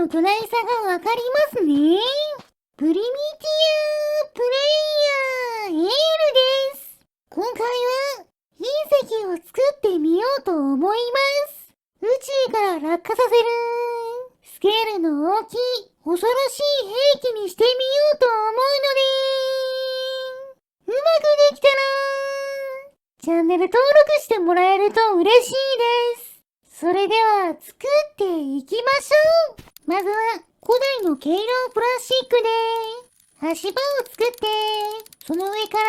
の巨大さがわかりますね。プリミティアプレイヤーエールです。今回は隕石を作ってみようと思います。宇宙から落下させるスケールの大きい恐ろしい兵器にしてみようと思うので、うまくできたらチャンネル登録してもらえると嬉しいです。それでは作っていきましょう。まずは古代の軽量プラスチックで足場を作って、その上から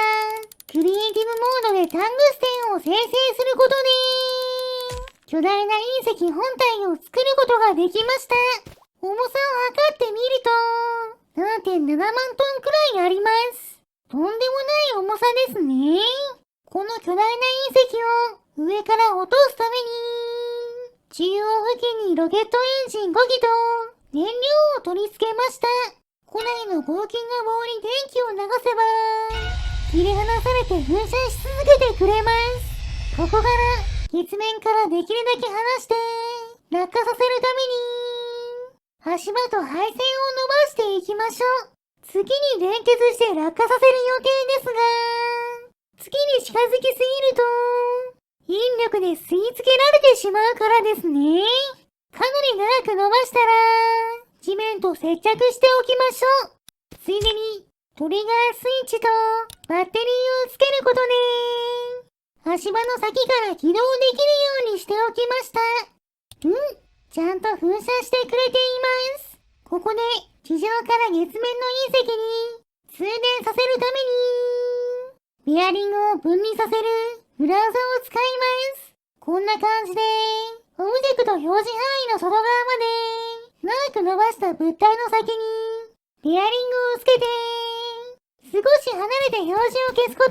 クリエイティブモードでタングステンを生成することで巨大な隕石本体を作ることができました。重さを測ってみると 7.7 万トンくらいあります。とんでもない重さですね。この巨大な隕石を上から落とすために中央付近にロケットエンジン5機と燃料を取り付けました。古代の合金の棒に電気を流せば切り離されて噴射し続けてくれます。ここから月面からできるだけ離して落下させるために足場と配線を伸ばしていきましょう。月に連結して落下させる予定ですが、月に近づきすぎると引力で吸い付けられてしまうからですね。かなり長く伸ばしたら地面と接着しておきましょう。ついでにトリガースイッチとバッテリーをつけることで足場の先から起動できるようにしておきました。ちゃんと噴射してくれています。ここで地上から月面の隕石に通電させるためにベアリングを分離させる裏技を使います。こんな感じでオブジェクト表示範囲の外側まで長く伸ばした物体の先にベアリングをつけて少し離れて表示を消すこと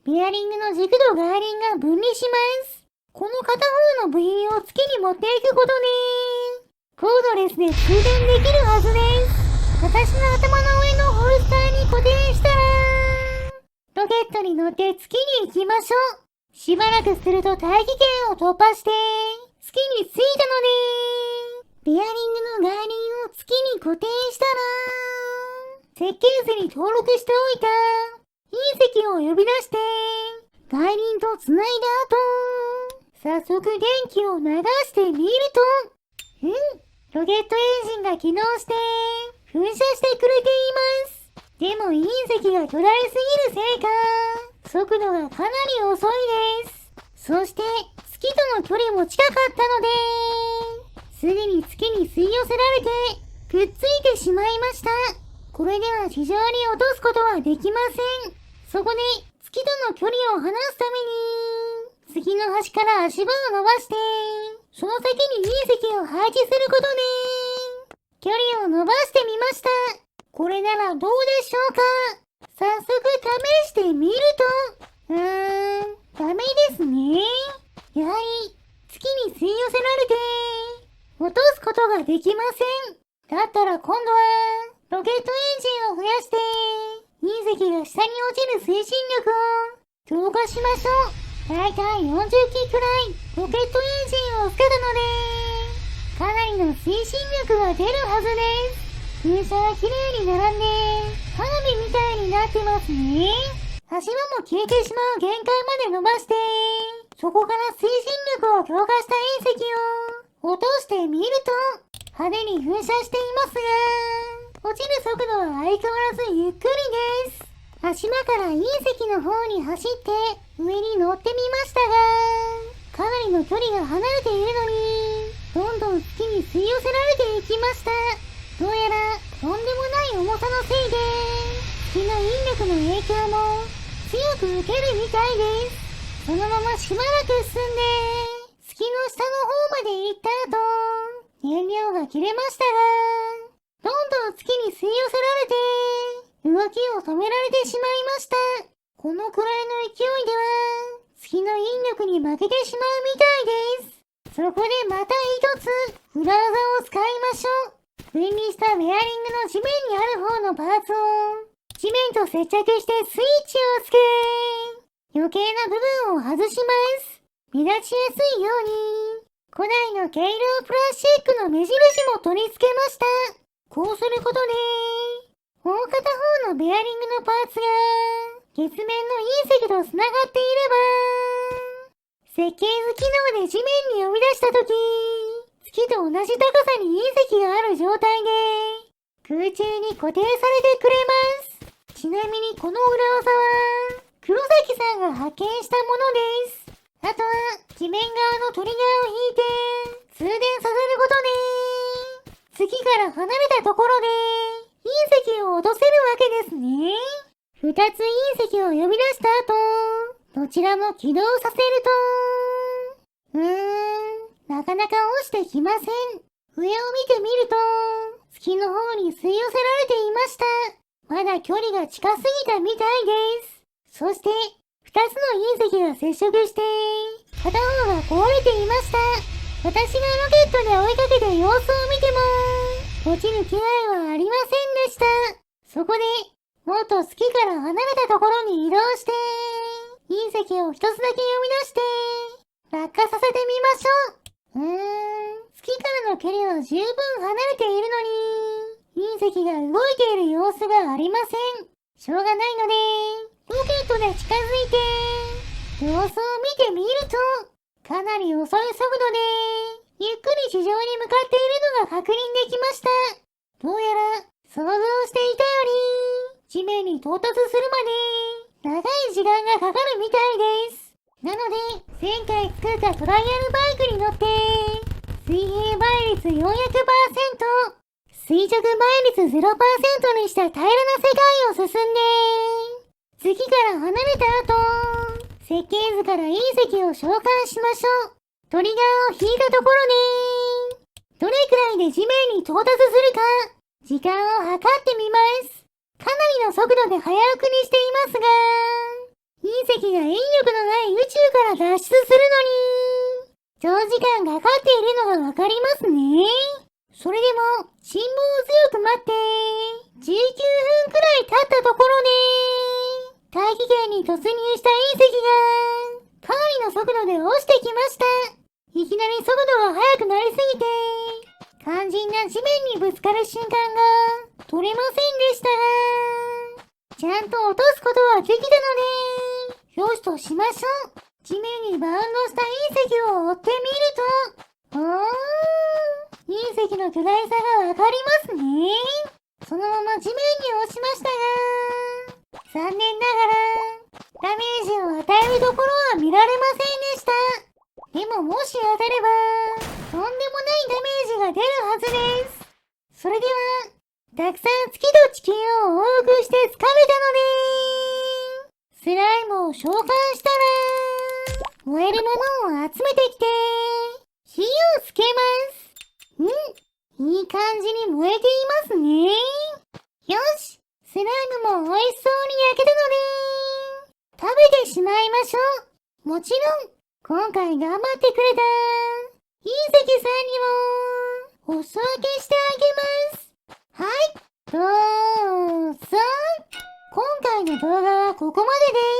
でベアリングの軸とガーリンが分離します。この片方の部品を月に持っていくことでコードレスで通電できるはずです。私の頭の上のホルスターに固定したらロケットに乗って月に行きましょう。しばらくすると大気圏を突破して月に着いたので、ベアリングのガーリンを月に固定したら、設計図に登録しておいた隕石を呼び出して、ガーリンと繋いだ後、早速電気を流してみると、ロケットエンジンが起動して噴射してくれています。でも隕石が巨大すぎるせいか、速度がかなり遅いです。そして月との距離も近かったので、すぐに月に吸い寄せられてくっついてしまいました。これでは地上に落とすことはできません。そこで月との距離を離すために月の端から足場を伸ばして、その先に隕石を配置することで距離を伸ばしてみました。これならどうでしょうか。早速試してみると、ダメですね。やはり月に吸い寄せられて落とすことができません。だったら今度はロケットエンジンを増やして隕石が下に落ちる推進力を強化しましょう。だいたい40機くらいロケットエンジンをつけたので、かなりの推進力が出るはずです。噴射が綺麗に並んで花火みたいになってますね。足場も消えてしまう限界まで伸ばして、そこから推進力を強化した隕石を落としてみると派手に噴射していますが、落ちる速度は相変わらずゆっくりです。足場から隕石の方に走って上に乗ってみましたが、かなりの距離が離れているのにどんどん月に吸い寄せられていきました。どうやらとんでもない重さのせいで月の引力の影響も強く受けるみたいです。そのまましばらく進んで月の下の方まで行った後、燃料が切れましたが、どんどん月に吸い寄せられて動きを止められてしまいました。このくらいの勢いでは月の引力に負けてしまうみたいです。そこでまた一つ裏技を使いましょう。分離したベアリングの地面にある方のパーツを地面と接着してスイッチをつけ、余計な部分を外します。目立ちやすいように古代の軽量プラスチックの目印も取り付けました。こうすることで、もう片方のベアリングのパーツが月面の隕石と繋がっていれば、設計図機能で地面に呼び出したとき、月と同じ高さに隕石がある状態で空中に固定されてくれます。ちなみにこの裏技は黒崎さんが発見したものです。あとは地面側のトリガーを引いて通電させることで月から離れたところで隕石を落とせるわけですね。二つ隕石を呼び出した後、どちらも起動させると、なかなか落ちてきません。上を見てみると、月の方に吸い寄せられていました。まだ距離が近すぎたみたいです。そして、二つの隕石が接触して、片方が壊れていました。私がロケットで追いかけて様子を見ても、落ちる気配はありませんでした。そこで、もっと月から離れたところに移動して、隕石を一つだけ呼び出して、落下させてみましょう。月からの距離は十分離れているのに、隕石が動いている様子がありません。しょうがないので、ロケットで近づいて、様子を見てみると、かなり遅い速度で、ゆっくり地上に向かっているのが確認できました。どうやら、想像していたより、地面に到達するまで、長い時間がかかるみたいです。なので、前回作ったトライアルバイクに乗って、水平倍率400%、垂直倍率 0% にした平らな世界を進んで、月から離れた後、設計図から隕石を召喚しましょう。トリガーを引いたところで、どれくらいで地面に到達するか、時間を測ってみます。かなりの速度で早送りしていますが、隕石が引力のない宇宙から脱出するのに、長時間かかっているのがわかりますね。それでも、辛抱強く待って、19分くらい経ったところで、大気圏に突入した隕石が、かなりの速度で落ちてきました。いきなり速度が速くなりすぎて、肝心な地面にぶつかる瞬間が取れませんでしたが、ちゃんと落とすことはできたので、よしとしましょう。地面にバウンドした隕石を追ってみると、隕石の巨大さがわかりますね。そのまま地面に落ちましたが、残念ながら、ダメージを与えるところは見られませんでした。でももし当たれば、とんでもないダメージが出るはずです。それでは、たくさん月と地球を往復して疲れたので、スライムを召喚したら、燃えるものを集めてきて、火をつけます。いい感じに燃えていますね。よし、スライムも美味しそうに焼けたので、食べてしまいましょう。もちろん、今回頑張ってくれた隕石さんにもお裾分けしてあげます。はい、どうぞ。今回の動画はここま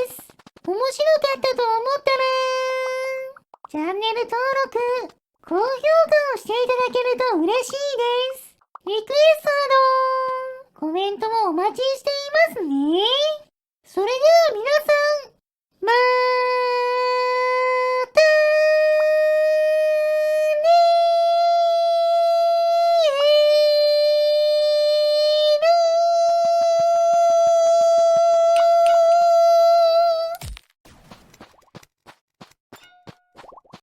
でです。面白かったと思ったら、チャンネル登録、高評価をしていただけると嬉しいです。リクエストなど、コメントもお待ちしていますね。それでは皆さん、まー